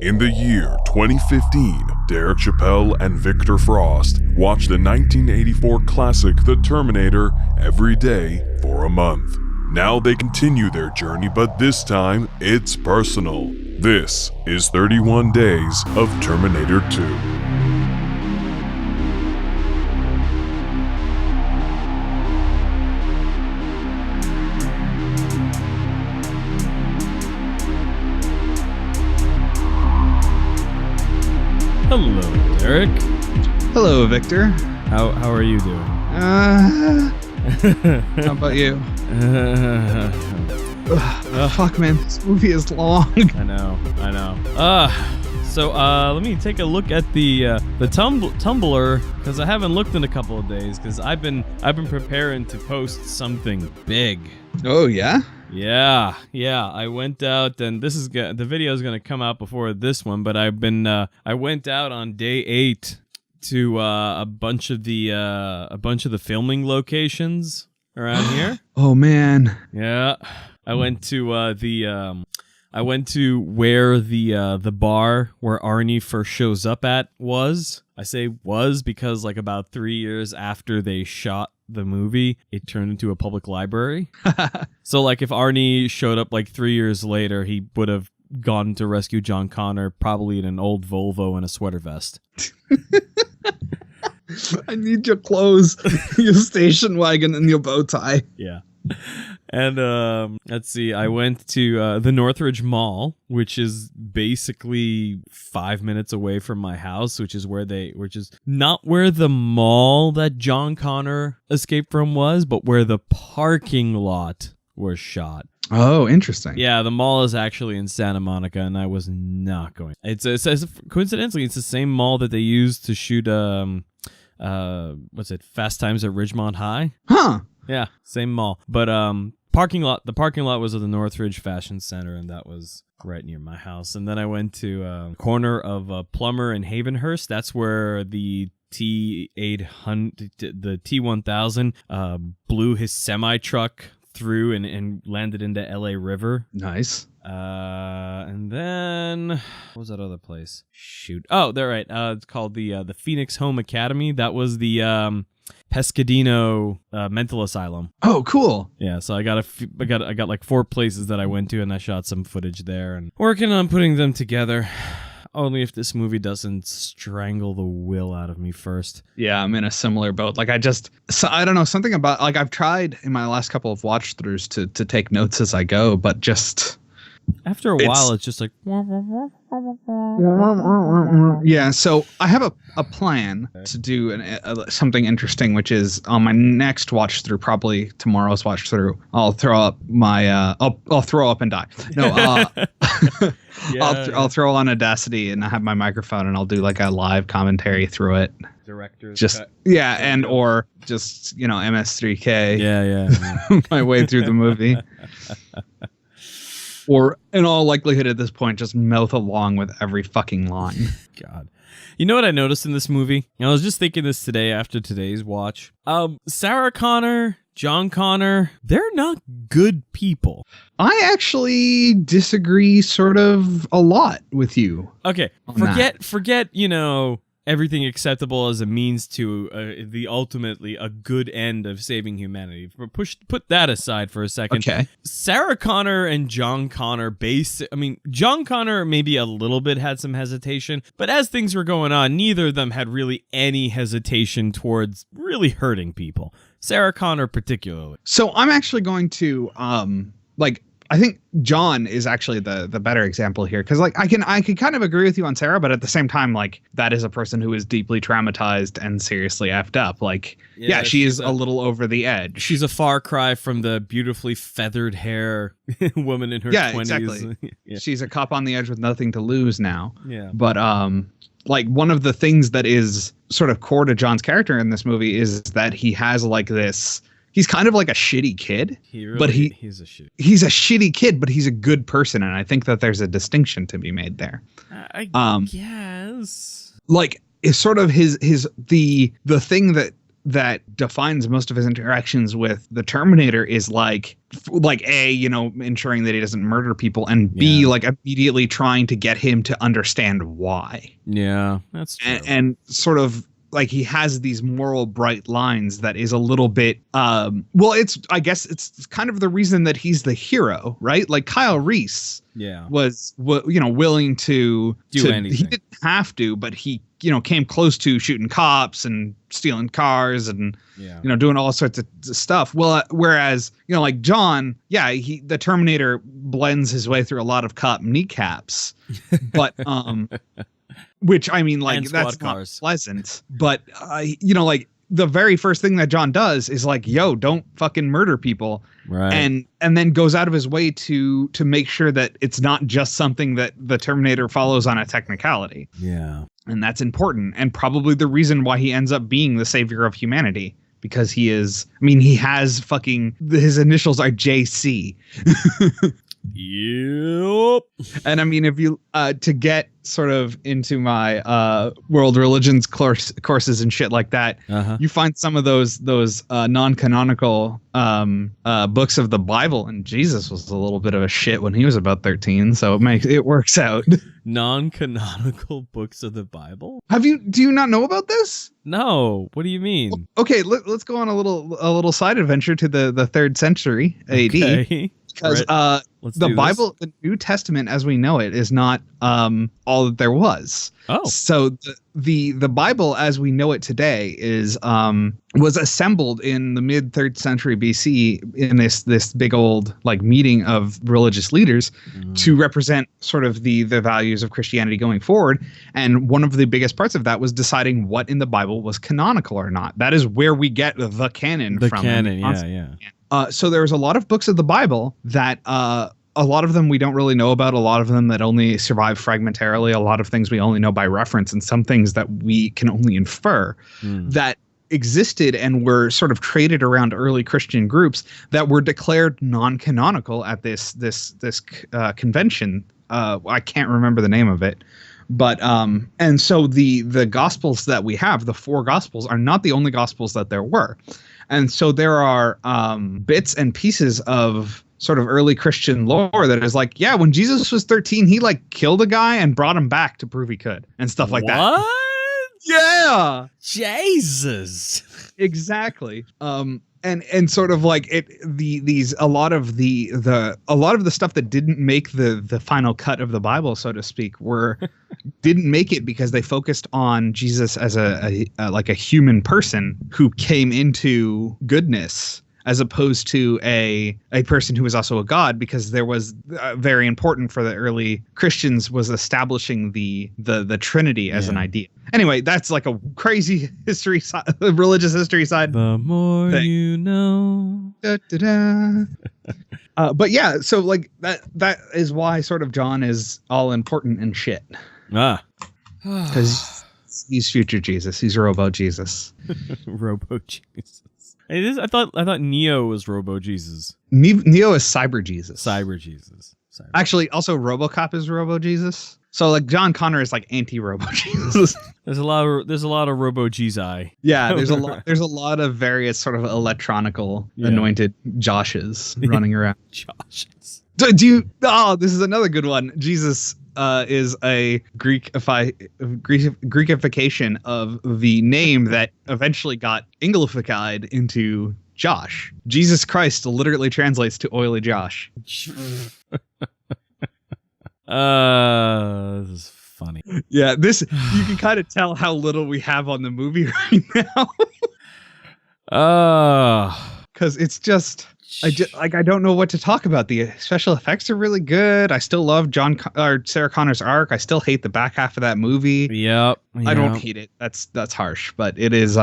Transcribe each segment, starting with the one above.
In the year 2015, Derek Chappell and Victor Frost watched the 1984 classic The Terminator every day for a month. Now they continue their journey, but this time it's personal. This is 31 Days of Terminator 2. Hello, Derek. Hello, Victor. How are you doing? How about you? Fuck, man, this movie is long. I know. So let me take a look at the Tumblr, because I haven't looked in a couple of days, because I've been preparing to post something big. Oh yeah. Yeah. I went out, and the video is gonna come out before this one, but I went out on day 8 to a bunch of the filming locations around here. Oh man. Yeah, I went to where the bar where Arnie first shows up at was. I say was because like about 3 years after they shot the movie, it turned into a public library. So like if Arnie showed up like 3 years later, he would have gone to rescue John Connor, probably in an old Volvo and a sweater vest. I need your clothes, your station wagon, and your bow tie. Yeah. And let's see, I went to the Northridge Mall, which is basically 5 minutes away from my house, which is not where the mall that John Connor escaped from was, but where the parking lot was shot. Oh, interesting. Yeah, the mall is actually in Santa Monica, and I was not going. It's coincidentally, it's the same mall that they used to shoot Fast Times at Ridgemont High. Huh. Yeah, same mall. But the parking lot was at the Northridge Fashion Center, and that was right near my house. And then I went to corner of Plummer and Havenhurst. That's where the T-1000 blew his semi-truck through and landed into LA River. Nice. And then what was that other place? Shoot. Oh, they're right. It's called the Phoenix Home Academy. That was the Pescadino mental asylum. Oh, cool. Yeah, so I got like 4 places that I went to, and I shot some footage there, and working on putting them together. Only if this movie doesn't strangle the will out of me first. Yeah, I'm in a similar boat. Like I don't know, something about, like, I've tried in my last couple of watch throughs to take notes as I go, but just after a while it's just like yeah. So I have a plan to do something interesting, which is on my next watch through, probably tomorrow's watch through, I'll throw up my I'll throw up and die. No, I'll throw on Audacity and I have my microphone and I'll do like a live commentary through it. Director's just cut. Yeah, and or just, MS3K. Yeah. My way through the movie. Or in all likelihood at this point, just mouth along with every fucking line. God. You know what I noticed in this movie? I was just thinking this today after today's watch. Sarah Connor, John Connor, they're not good people. I actually disagree sort of a lot with you. Okay, forget, everything acceptable as a means to the ultimately a good end of saving humanity. Put that aside for a second. Okay. Sarah Connor and John Connor John Connor maybe a little bit had some hesitation, but as things were going on, neither of them had really any hesitation towards really hurting people. Sarah Connor particularly. So I'm actually going to I think John is actually the better example here, because like I can kind of agree with you on Sarah, but at the same time, like, that is a person who is deeply traumatized and seriously effed up. Like, yeah, she is a little over the edge. She's a far cry from the beautifully feathered hair woman in her 20s. Yeah, exactly. Yeah. She's a cop on the edge with nothing to lose now. Yeah. But like, one of the things that is sort of core to John's character in this movie is that he has like this. He's kind of like a shitty kid, he's a shitty kid, but he's a good person. And I think that there's a distinction to be made there. I guess. Like, it's sort of the thing that that defines most of his interactions with the Terminator is like A, you know, ensuring that he doesn't murder people, and B, like immediately trying to get him to understand why. Yeah, that's true. And sort of like he has these moral bright lines that is a little bit well, I guess it's kind of the reason that he's the hero, right? Like Kyle Reese was you know, willing to do anything. He didn't have to, but he, you know, came close to shooting cops and stealing cars and you know, doing all sorts of stuff. Well, whereas, you know, like John, the Terminator blends his way through a lot of cop kneecaps, but which, I mean, like, that's not pleasant. But, you know, like, the very first thing that John does is like, yo, don't fucking murder people. Right. And then goes out of his way to make sure that it's not just something that the Terminator follows on a technicality. Yeah. And that's important. And probably the reason why he ends up being the savior of humanity. Because he is, I mean, he has his initials are JC. Yep. And I mean, if you to get sort of into my world religions courses and shit like that, you find some of those non-canonical books of the Bible, and Jesus was a little bit of a shit when he was about 13, so it works out. Non-canonical books of the Bible? Do you not know about this? No. What do you mean? Well, okay, let's go on a little side adventure to the 3rd century AD. Okay. Because the Bible, the New Testament as we know it, is not all that there was. Oh. So the Bible as we know it today was assembled in the mid 3rd century BC in this big old like meeting of religious leaders to represent sort of the values of Christianity going forward. And one of the biggest parts of that was deciding what in the Bible was canonical or not. That is where we get the canon from. The canon, yeah. So there's a lot of books of the Bible that a lot of them we don't really know about, a lot of them that only survive fragmentarily, a lot of things we only know by reference, and some things that we can only infer that existed and were sort of traded around early Christian groups that were declared non-canonical at this convention. I can't remember the name of it. But and so the Gospels that we have, the 4 Gospels, are not the only Gospels that there were. And so there are bits and pieces of sort of early Christian lore that is like, yeah, when Jesus was 13, he like killed a guy and brought him back to prove he could and stuff like that. What? Yeah. Jesus. Exactly. And sort of like a lot of the stuff that didn't make the final cut of the Bible, so to speak, didn't make it because they focused on Jesus as a human person who came into goodness, as opposed to a person who was also a god, because there was very important for the early Christians was establishing the Trinity as an idea. Anyway, that's like a crazy religious history side. The more thing. You know. Da, da, da. But yeah, so like that is why sort of John is all important and shit. Because he's future Jesus. He's Robo Jesus. Robo Jesus. I thought Neo was Robo Jesus. Neo is Cyber Jesus. Cyber Jesus. Actually, also RoboCop is Robo Jesus. So like John Connor is like anti-Robo Jesus. There's a lot of Robo Jesus. Yeah, there's a lot of various sort of electronical anointed Joshes running around. Joshes. This is another good one. Jesus is a Greekification of the name that eventually got Englified into Josh. Jesus Christ literally translates to oily Josh. This is funny. Yeah, you can kind of tell how little we have on the movie right now. Because it's just I don't know what to talk about. The special effects are really good. I still love Sarah Connor's arc. I still hate the back half of that movie. Yep. I don't hate it. That's harsh, but it is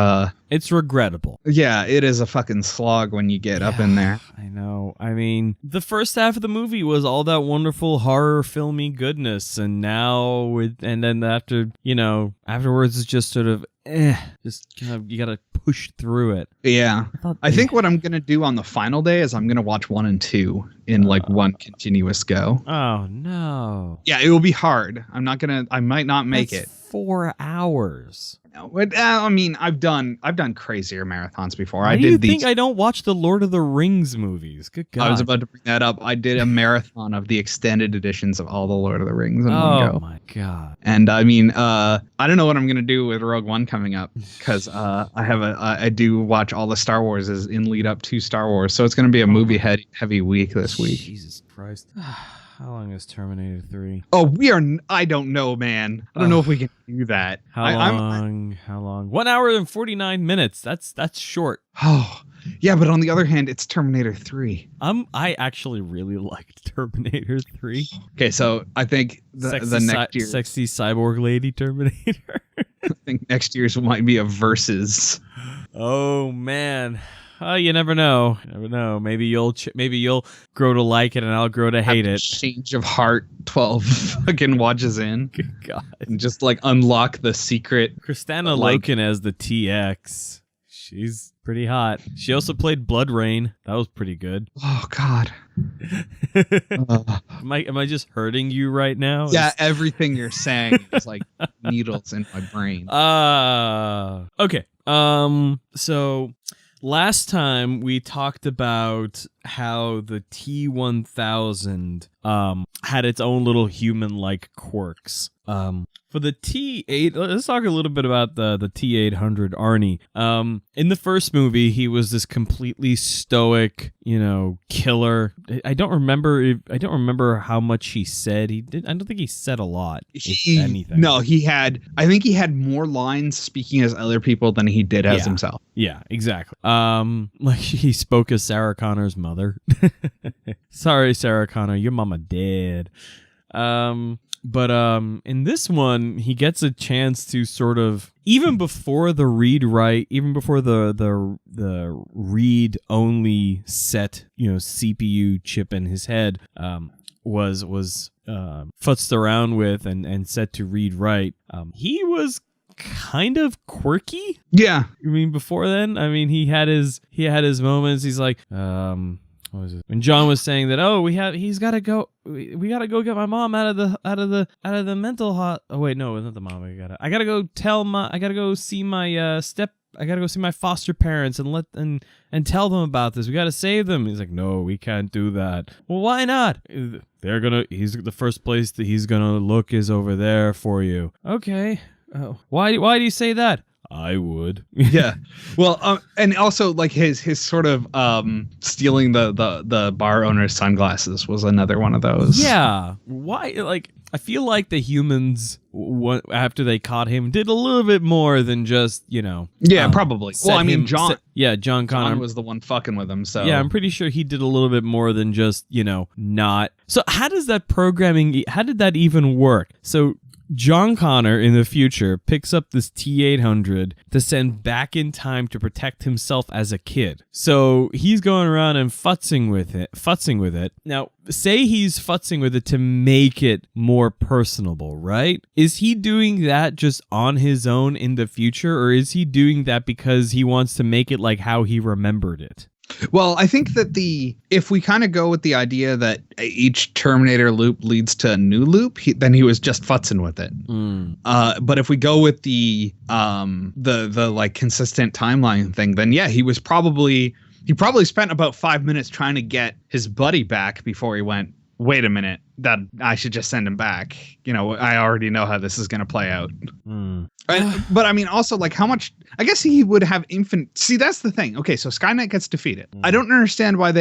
it's regrettable. Yeah, it is a fucking slog when you get up in there. I know. I mean, the first half of the movie was all that wonderful horror filmy goodness, and then afterwards it's just sort of just kind of, you gotta push through it. Yeah. I think what I'm gonna do on the final day is I'm gonna watch 1 and 2 in like one continuous go. Oh no. Yeah, it will be hard. I might not make it. 4 hours. But I mean, I've done crazier marathons before. Why do you think I don't watch the Lord of the Rings movies? Good God. I was about to bring that up. I did a marathon of the extended editions of all the Lord of the Rings in one go. Oh my God. And I mean, I don't know what I'm gonna do with Rogue One coming up because I do watch all the Star Wars in lead up to Star Wars, so it's gonna be a movie heavy week this week. Jesus Christ. How long is Terminator 3? Oh, I don't know, man. I don't know if we can do that. How long? 1 hour and 49 minutes. That's short. Oh, yeah, but on the other hand, it's Terminator 3. I actually really liked Terminator 3. Okay, so I think the next year, sexy cyborg lady Terminator. I think next year's might be a versus. Oh man. You never know. Maybe you'll grow to like it, and I'll grow to hate it. Change of heart. 12 fucking watches in. Good God. And just like unlock the secret. Kristanna Loken as the TX. She's pretty hot. She also played Blood Rain. That was pretty good. Oh God. Am I just hurting you right now? Yeah, everything you're saying is like needles in my brain. Okay. So last time we talked about how the T-1000 had its own little human-like quirks. For the T-8, let's talk a little bit about the T-800 Arnie. In the first movie, he was this completely stoic, killer. I don't remember how much he said. I don't think he said a lot, if anything. No, I think he had more lines speaking as other people than he did as himself. Yeah, exactly. Like he spoke as Sarah Connor's mother. Sorry, Sarah Connor, your mama dead. But in this one, he gets a chance to sort of, even before the read-write, even before the read-only set, CPU chip in his head was futzed around with and set to read-write, he was kind of quirky. Yeah. I mean, before then, he had his moments. He's like, what was it? When John was saying that, we got to go get my mom out of the mental hot. Oh wait, no, it wasn't the mom. I gotta go see my foster parents and tell them about this. We gotta save them. He's like, no, we can't do that. Well, why not? The first place that he's gonna look is over there for you. Okay. Oh, why do you say that? I would. Yeah. Well, and also like his sort of stealing the bar owner's sunglasses was another one of those. Yeah. Why? Like, I feel like the humans, after they caught him, did a little bit more than just, Yeah, probably. Well, John. John Connor was the one fucking with him. So yeah, I'm pretty sure he did a little bit more than just, not. So how did that even work? So John Connor in the future picks up this T-800 to send back in time to protect himself as a kid. So he's going around and futzing with it. Now, say he's futzing with it to make it more personable, right? Is he doing that just on his own in the future, or is he doing that because he wants to make it like how he remembered it? Well, I think that if we kind of go with the idea that each Terminator loop leads to a new loop, then he was just futzing with it. But if we go with the like consistent timeline thing, then yeah, he probably spent about 5 minutes trying to get his buddy back before he went, wait a minute, that I should just send him back. I already know how this is going to play out. But also, like, how much? I guess he would have infinite. See, that's the thing. Okay, so Skynet gets defeated. I don't understand why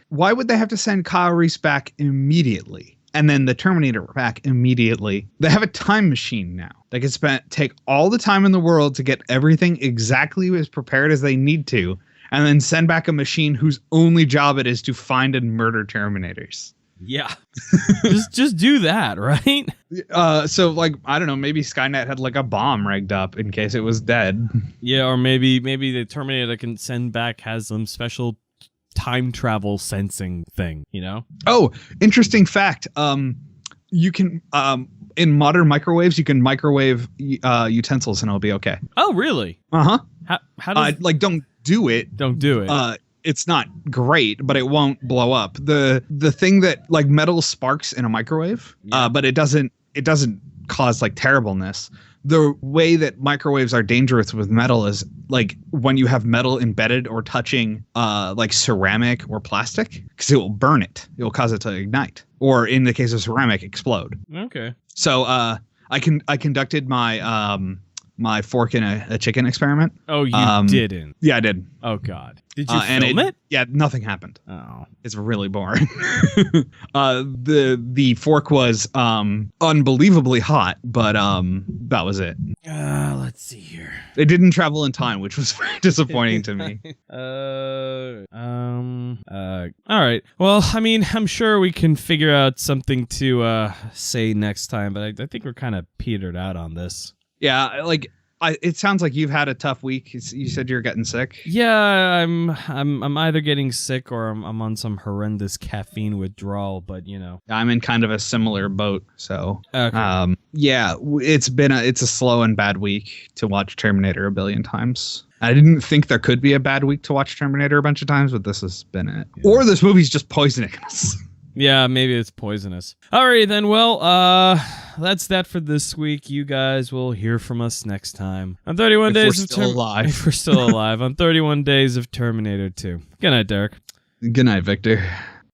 why would they have to send Kyle Reese back immediately and then the Terminator back immediately? They have a time machine now. They can take all the time in the world to get everything exactly as prepared as they need to, and then send back a machine whose only job it is to find and murder Terminators. Yeah. just do that, right? So like, I don't know, maybe Skynet had like a bomb rigged up in case it was dead. Yeah, or maybe the Terminator that can send back has some special time travel sensing thing, Oh, interesting fact. You can in modern microwaves, you can microwave utensils and it'll be okay. Oh, really? Uh-huh. How does don't do it. Don't do it. It's not great, but it won't blow up. The thing that like metal sparks in a microwave, but it doesn't cause like terribleness. The way that microwaves are dangerous with metal is like when you have metal embedded or touching like ceramic or plastic, because it will burn it. It will cause it to ignite, or in the case of ceramic, explode. Okay. So I conducted my my fork in a chicken experiment. Oh, you didn't? Yeah, I did. Oh God. Did you and film it? Yeah, nothing happened. Oh. It's really boring. The fork was unbelievably hot, but that was it. Let's see here. It didn't travel in time, which was very disappointing to me. All right. Well, I mean, I'm sure we can figure out something to say next time, but I think we're kind of petered out on this. Yeah, like it sounds like you've had a tough week. You said you're getting sick. Yeah, I'm either getting sick or I'm on some horrendous caffeine withdrawal. But you know, I'm in kind of a similar boat. So, okay. Yeah, it's a slow and bad week to watch Terminator a billion times. I didn't think there could be a bad week to watch Terminator a bunch of times, but this has been it. Yeah. Or this movie's just poisoning us. Yeah, maybe it's poisonous. Alrighty then, well, that's that for this week. You guys will hear from us next time on 31 Days of Terminator. If we're still alive on 31 Days of Terminator 2. Good night, Derek. Good night, Victor.